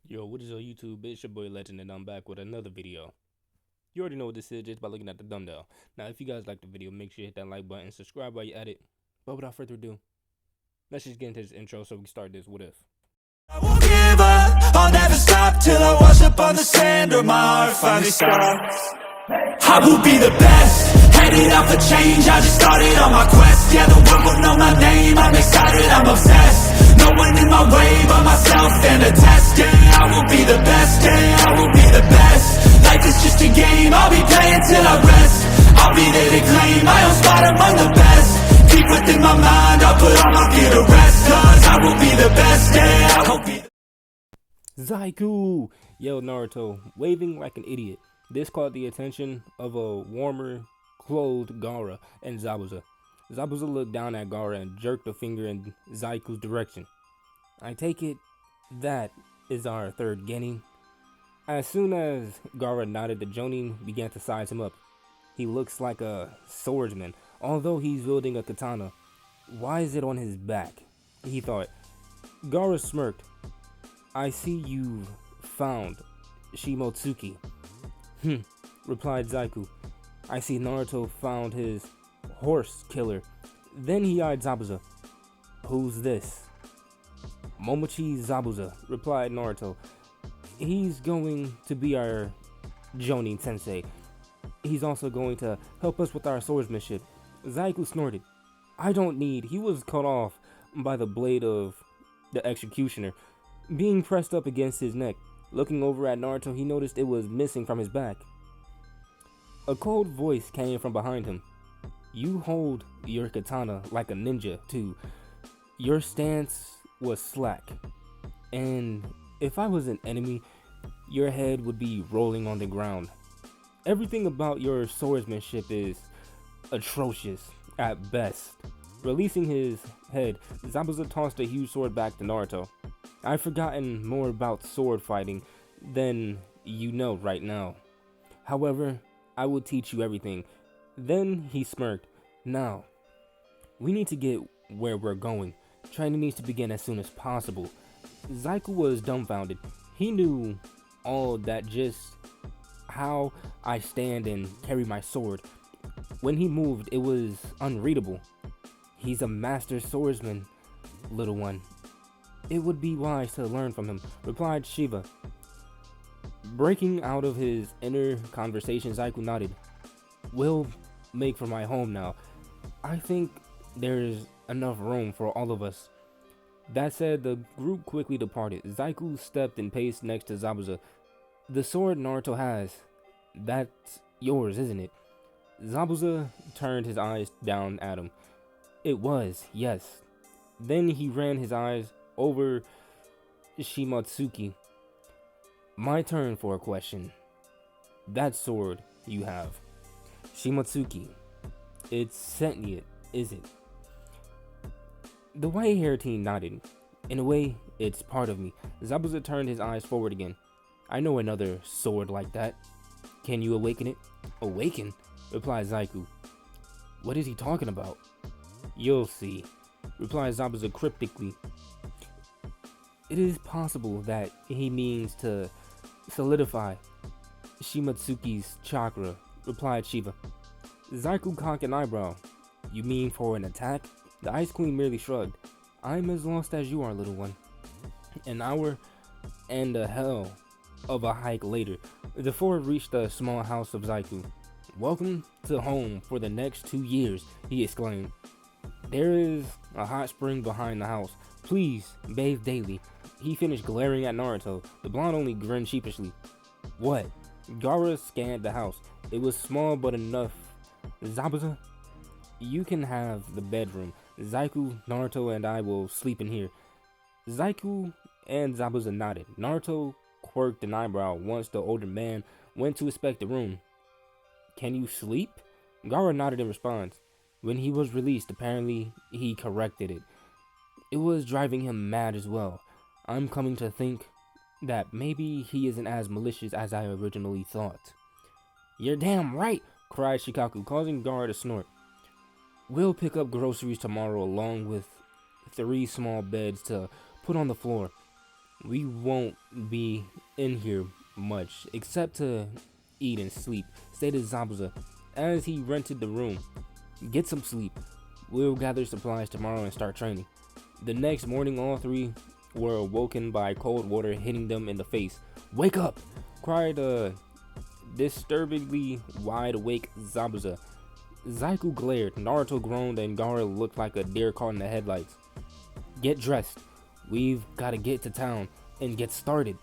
Yo, what is up YouTube? It's your boy Legend and I'm back with another video. You already know what this is just by looking at the thumbnail. Now if you guys like the video, make sure you hit that like button, subscribe while you're at it. But without further ado, let's just get into this intro so we can start this What If. I won't give up, I'll never stop till I wash up on the sand or my heart finally stops. I will be the best, headed out for change, I just started on my quest. Yeah, the world will know my name, I'm excited, I'm obsessed. No one in my way but myself and a test. Yeah, I will be the best, yeah, I will be the best. Life is just a game, I'll be playing till I rest. I'll be there to claim my own spot among the best. Deep within my mind, I'll put all my fear to rest. Cause I will be the best, yeah, I will be the Zaiku! Yelled Naruto, waving like an idiot. This caught the attention of a warmer clothed Gaara and Zabuza. Zabuza looked down at Gaara and jerked a finger in Zaiku's direction. I take it that is our third Genin. As soon as Gaara nodded, the Jonin began to size him up. He looks like a swordsman, although he's wielding a katana. Why is it on his back? He thought. Gaara smirked. I see you've found Shimotsuki. Replied Zaiku. I see Naruto found his horse killer. Then he eyed Zabuza. Who's this? Momochi Zabuza, replied Naruto. He's going to be our Jonin sensei. He's also going to help us with our swordsmanship. Zaiku snorted. I don't need. He was cut off by the blade of the executioner, being pressed up against his neck. Looking over at Naruto, he noticed it was missing from his back. A cold voice came from behind him. You hold your katana like a ninja, too. Your stance was slack. And if I was an enemy, your head would be rolling on the ground. Everything about your swordsmanship is atrocious at best. Releasing his head, Zabuza tossed a huge sword back to Naruto. I've forgotten more about sword fighting than you know right now. However, I will teach you everything. Then he smirked. Now, we need to get where we're going. Training needs to begin as soon as possible. Zaiku was dumbfounded. He knew all that, just how I stand and carry my sword. When he moved, it was unreadable. He's a master swordsman, little one. It would be wise to learn from him, replied Shiva. Breaking out of his inner conversation, Zaiku nodded. We'll make for my home now. I think there's enough room for all of us. That said, the group quickly departed. Zaiku stepped and paced next to Zabuza. The sword Naruto has, that's yours, isn't it? Zabuza turned his eyes down at him. It was, yes. Then he ran his eyes over Shimotsuki. My turn for a question. That sword you have, Shimotsuki, it's sentient, is it? The white hair teen nodded. In a way, it's part of me. Zabuza turned his eyes forward again. I know another sword like that. Can you awaken it? Awaken? Replied Zaiku. What is he talking about? You'll see, replied Zabuza cryptically. It is possible that he means to solidify Shimotsuki's chakra, replied Shiva. Zaiku cocked an eyebrow. You mean for an attack? The Ice Queen merely shrugged. I'm as lost as you are, little one. An hour and a hell of a hike later, the four reached the small house of Zaiku. Welcome to home for the next 2 years, he exclaimed. There is a hot spring behind the house. Please bathe daily. He finished glaring at Naruto. The blonde only grinned sheepishly. What? Gaara scanned the house. It was small but enough. Zabuza, you can have the bedroom. Zaiku, Naruto, and I will sleep in here. Zaiku and Zabuza nodded. Naruto quirked an eyebrow once the older man went to inspect the room. Can you sleep? Gaara nodded in response. When he was released, apparently he corrected it. It was driving him mad as well. I'm coming to think that maybe he isn't as malicious as I originally thought. You're damn right, cried Shikaku, causing Gaara to snort. We'll pick up groceries tomorrow along with 3 small beds to put on the floor. We won't be in here much, except to eat and sleep, stated Zabuza as he rented the room. Get some sleep. We'll gather supplies tomorrow and start training. The next morning, all three were awoken by cold water hitting them in the face. Wake up! Cried a disturbingly wide awake Zabuza. Zaiku glared, Naruto groaned, and Gaara looked like a deer caught in the headlights. Get dressed. We've got to get to town and get started.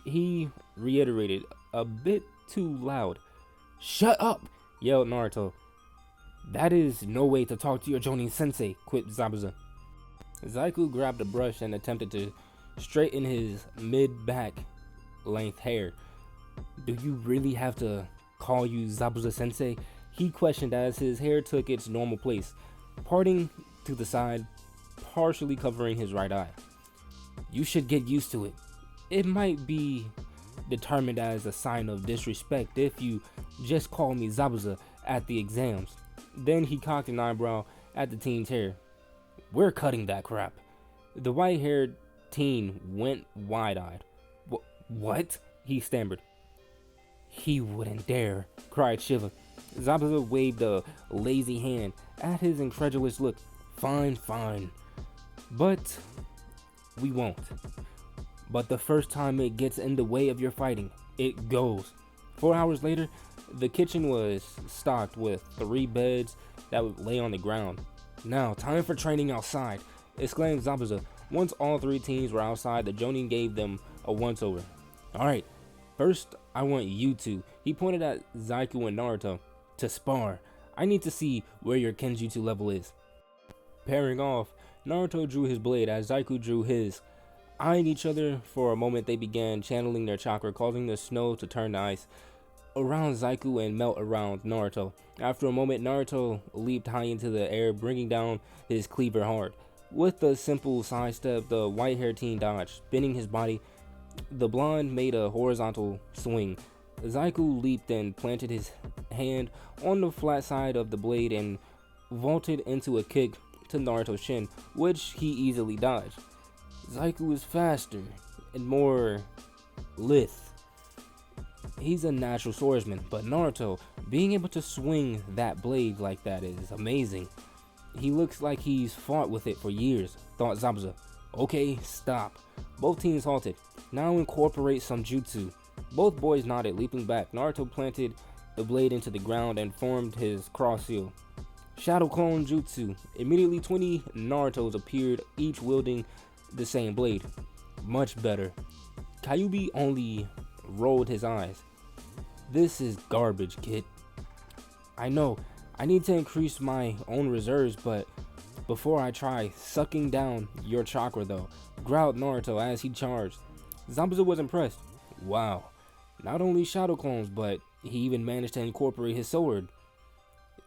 He reiterated, a bit too loud. Shut up! Yelled Naruto. That is no way to talk to your Jonin sensei, quipped Zabuza. Zaiku grabbed a brush and attempted to straighten his mid-back length hair. Do you really have to call you Zabuza sensei? He questioned as his hair took its normal place, parting to the side, partially covering his right eye. You should get used to it. It might be determined as a sign of disrespect if you just call me Zabuza at the exams. Then he cocked an eyebrow at the teen's hair. We're cutting that crap. The white-haired teen went wide-eyed. What? He stammered. He wouldn't dare, cried Shiva. Zabuza waved a lazy hand at his incredulous look. Fine. But we won't. But the first time it gets in the way of your fighting, it goes. 4 hours later, the kitchen was stocked with 3 beds that would lay on the ground. Now, time for training outside, exclaimed Zabuza. Once all 3 teams were outside, the Jonin gave them a once-over. Alright, first I want you two, he pointed at Zaiku and Naruto, to spar. I need to see where your Kenjutsu level is. Pairing off, Naruto drew his blade as Zaiku drew his. Eyeing each other for a moment, they began channeling their chakra, causing the snow to turn to ice around Zaiku and melt around Naruto. After a moment, Naruto leaped high into the air, bringing down his cleaver hard. With a simple sidestep, the white-haired teen dodged, spinning his body. The blonde made a horizontal swing. Zaiku leaped and planted his hand on the flat side of the blade and vaulted into a kick to Naruto's shin, which he easily dodged. Zaiku is faster and more lithe. He's a natural swordsman, but Naruto, being able to swing that blade like that is amazing. He looks like he's fought with it for years, thought Zabuza. Okay, stop. Both teams halted. Now incorporate some jutsu. Both boys nodded, leaping back. Naruto planted the blade into the ground and formed his cross seal. Shadow Clone Jutsu. Immediately 20 Narutos appeared, each wielding the same blade. Much better. Kyuubi only rolled his eyes. This is garbage, kid. I know, I need to increase my own reserves, but before I try sucking down your chakra though, growled Naruto as he charged. Zabuza was impressed. Wow, not only shadow clones, but he even managed to incorporate his sword.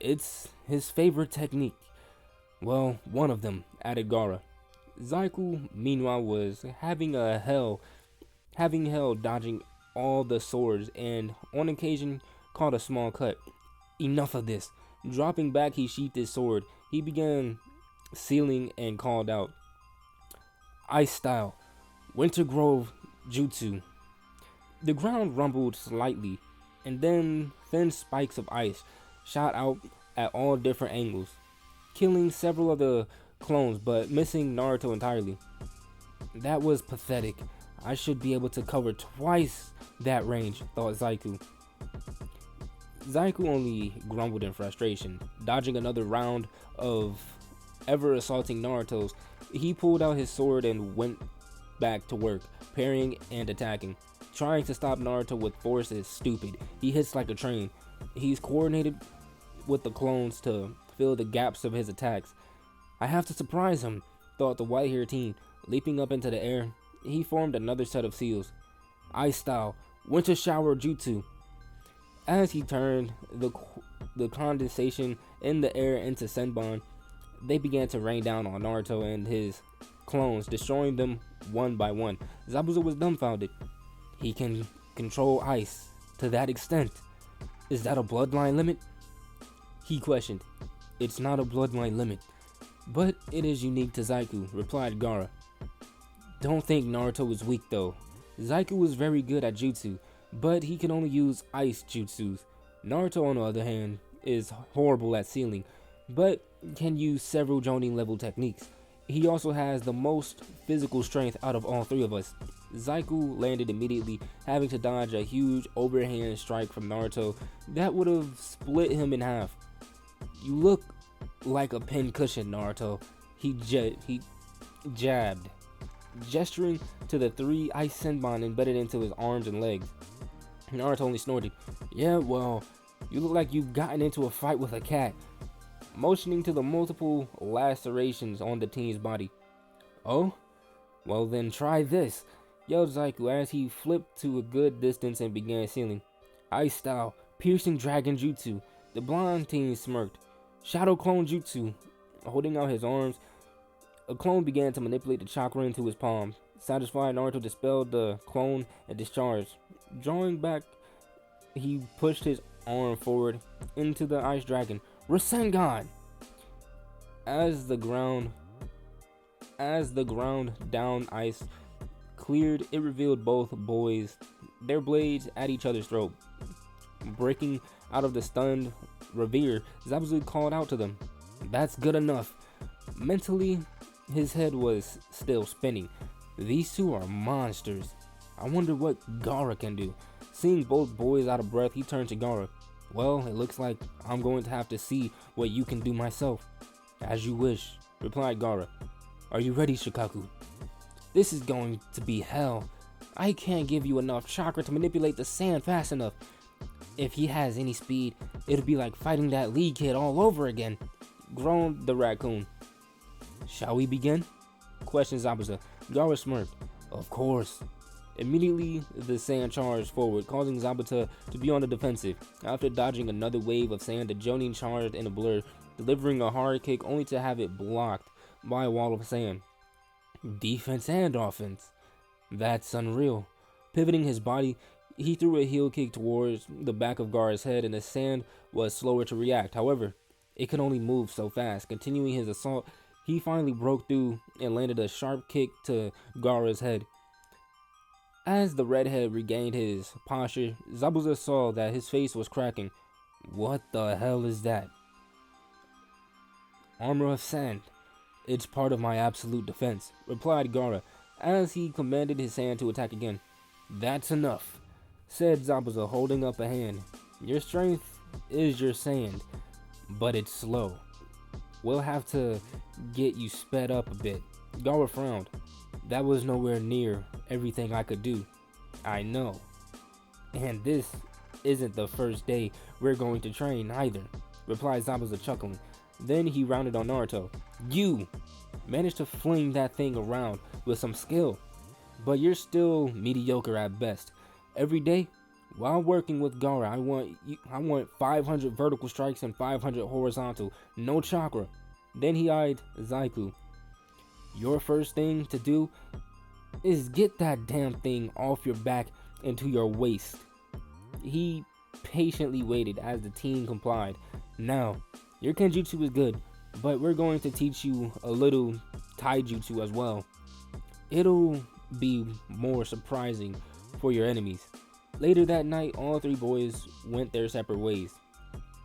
It's his favorite technique. Well, one of them, added Gaara. Zaiku, meanwhile, was having hell dodging all the swords and on occasion caught a small cut. Enough of this. Dropping back, he sheathed his sword. He began sealing and called out, Ice Style, Winter Grove Jutsu. The ground rumbled slightly, and then thin spikes of ice shot out at all different angles, killing several of the clones but missing Naruto entirely. That was pathetic. I should be able to cover twice that range, thought Zaiku. Zaiku only grumbled in frustration. Dodging another round of ever assaulting Naruto's, he pulled out his sword and went back to work, parrying and attacking. Trying to stop Naruto with force is stupid. He hits like a train. He's coordinated with the clones to fill the gaps of his attacks. I have to surprise him, thought the white-haired teen. Leaping up into the air, he formed another set of seals. Ice Style, Winter Shower Jutsu. As he turned the condensation in the air into Senbon, they began to rain down on Naruto and his clones, destroying them one by one. Zabuza was dumbfounded. He can control ice to that extent. Is that a bloodline limit? He questioned. It's not a bloodline limit, but it is unique to Zaiku, replied Gaara. Don't think Naruto is weak though. Zaiku was very good at jutsu, but he can only use ice jutsus. Naruto, on the other hand, is horrible at sealing, but can use several Jonin level techniques. He also has the most physical strength out of all three of us. Zaiku landed immediately, having to dodge a huge overhand strike from Naruto that would have split him in half. You look like a pincushion, Naruto. He jabbed, gesturing to the 3 ice senbon embedded into his arms and legs. Naruto only snorted. Yeah, well, you look like you've gotten into a fight with a cat, motioning to the multiple lacerations on the teen's body. Oh? Well then try this, yelled Zaiku as he flipped to a good distance and began sealing. Ice style, piercing dragon jutsu. The blonde teen smirked. Shadow clone jutsu. Holding out his arms, a clone began to manipulate the chakra into his palm. Satisfied, Naruto dispelled the clone and discharged. Drawing back, he pushed his arm forward into the ice dragon. Rasengan! As the ground down ice cleared, it revealed both boys, their blades at each other's throat. Breaking out of the stunned reverie, Zabuza called out to them. That's good enough. Mentally, his head was still spinning. These two are monsters. I wonder what Gaara can do. Seeing both boys out of breath, he turned to Gaara. Well, it looks like I'm going to have to see what you can do myself. As you wish, replied Gaara. Are you ready, Shikaku? This is going to be hell. I can't give you enough chakra to manipulate the sand fast enough. If he has any speed, it'll be like fighting that Lee kid all over again, groaned the raccoon. Shall we begin? Questioned Zabuza. Gaara smirked. Of course. Immediately, the sand charged forward, causing Zabuza to be on the defensive. After dodging another wave of sand, the Jonin charged in a blur, delivering a hard kick only to have it blocked by a wall of sand. Defense and offense. That's unreal. Pivoting his body, he threw a heel kick towards the back of Gaara's head, and the sand was slower to react. However, it could only move so fast. Continuing his assault, he finally broke through and landed a sharp kick to Gaara's head. As the redhead regained his posture, Zabuza saw that his face was cracking. What the hell is that? Armor of sand. It's part of my absolute defense, replied Gaara, as he commanded his hand to attack again. That's enough, said Zabuza, holding up a hand. Your strength is your sand, but it's slow. We'll have to get you sped up a bit. Gaara frowned. That was nowhere near everything I could do. I know. And this isn't the first day we're going to train either, replied Zabuza, chuckling. Then he rounded on Naruto. You managed to fling that thing around with some skill, but you're still mediocre at best. Every day, while working with Gaara, I want 500 vertical strikes and 500 horizontal, no chakra. Then he eyed Zaiku. Your first thing to do is get that damn thing off your back and to your waist. He patiently waited as the teen complied. Now, your kenjutsu is good, but we're going to teach you a little taijutsu as well. It'll be more surprising for your enemies. Later that night, all three boys went their separate ways.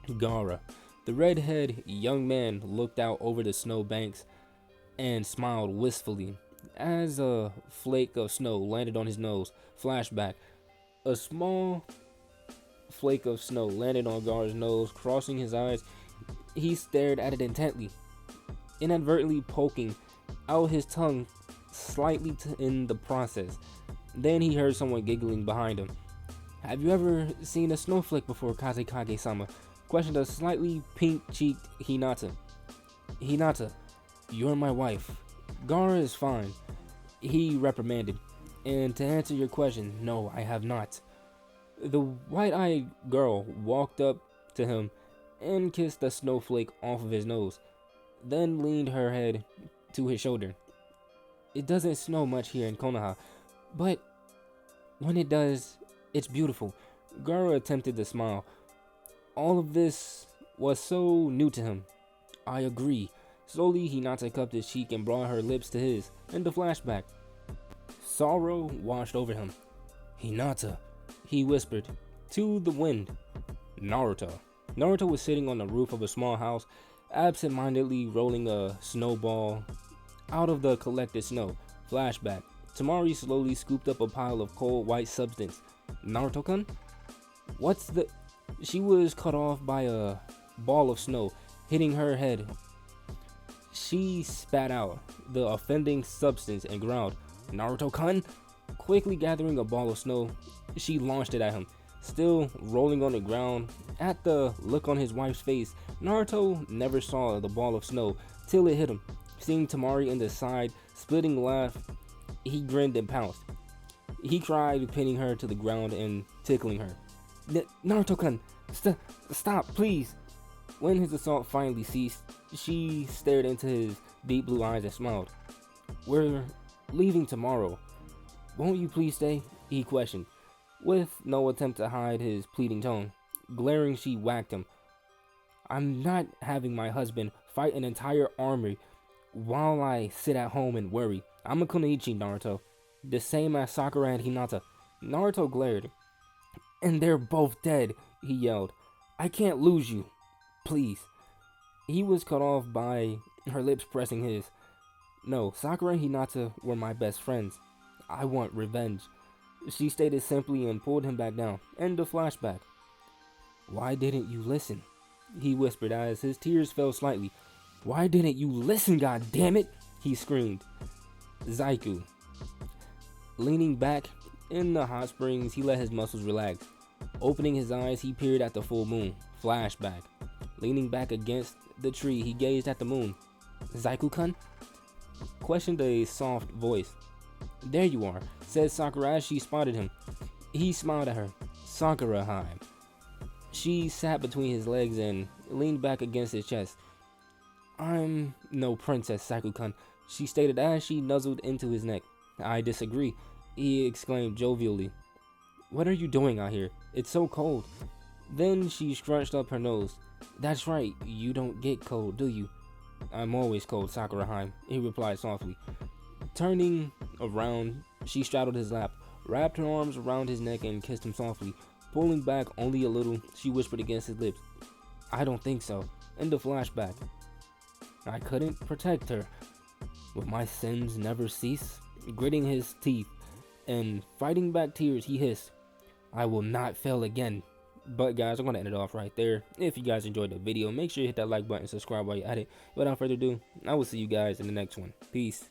Gaara, the redhead young man, looked out over the snow banks and smiled wistfully as a flake of snow landed on his nose. Flashback. A small flake of snow landed on Gaara's nose, crossing his eyes. He stared at it intently, inadvertently poking out his tongue slightly in the process. Then he heard someone giggling behind him. Have you ever seen a snowflake before, Kazekage-sama? Questioned a slightly pink-cheeked Hinata. Hinata, you're my wife. Gaara is fine, he reprimanded. And to answer your question, no, I have not. The white-eyed girl walked up to him and kissed a snowflake off of his nose, then leaned her head to his shoulder. It doesn't snow much here in Konoha, but when it does, it's beautiful. Gaara attempted to smile. All of this was so new to him. I agree. Slowly, Hinata cupped his cheek and brought her lips to his. In the flashback, Sorrow washed over him. "Hinata," he whispered to the wind. Naruto. Naruto was sitting on the roof of a small house, absent-mindedly rolling a snowball out of the collected snow. Flashback. Temari slowly scooped up a pile of cold white substance. "Naruto-kun? What's the..." She was cut off by a ball of snow hitting her head. She spat out the offending substance and growled, "Naruto-kun?" Quickly gathering a ball of snow, she launched it at him. Still rolling on the ground, at the look on his wife's face, Naruto never saw the ball of snow till it hit him. Seeing Temari in the side-splitting laugh, he grinned and pounced. He tried pinning her to the ground and tickling her. "Naruto-kun, stop, please." When his assault finally ceased, she stared into his deep blue eyes and smiled. "We're leaving tomorrow. Won't you please stay?" he questioned, with no attempt to hide his pleading tone. Glaring, she whacked him. "I'm not having my husband fight an entire army while I sit at home and worry. I'm a kunoichi, Naruto. The same as Sakura and Hinata." Naruto glared. "And they're both dead," he yelled. "I can't lose you. Please." He was cut off by her lips pressing his. "No, Sakura and Hinata were my best friends. I want revenge," she stated simply and pulled him back down. End of flashback. "Why didn't you listen?" he whispered as his tears fell slightly. "Why didn't you listen, goddammit?" he screamed. Zaiku. Leaning back in the hot springs, he let his muscles relax. Opening his eyes, he peered at the full moon. Flashback. Leaning back against the tree, he gazed at the moon. "Zaiku-kun?" questioned a soft voice. "There you are," said Sakura as she spotted him. He smiled at her. "Sakura-heim." She sat between his legs and leaned back against his chest. "I'm no princess, Zaiku-kun," she stated as she nuzzled into his neck. "I disagree," he exclaimed jovially. "What are you doing out here? It's so cold." Then she scrunched up her nose. "That's right, you don't get cold, do you?" "I'm always cold, Sakura-heim," he replied softly. Turning around, she straddled his lap, wrapped her arms around his neck and kissed him softly. Pulling back only a little, she whispered against his lips, "I don't think so." End of flashback. I couldn't protect her. Will my sins never cease? Gritting his teeth and fighting back tears, he hissed, "I will not fail again." But guys, I'm going to end it off right there. If you guys enjoyed the video, make sure you hit that like button, subscribe while you're at it. Without further ado, I will see you guys in the next one. Peace.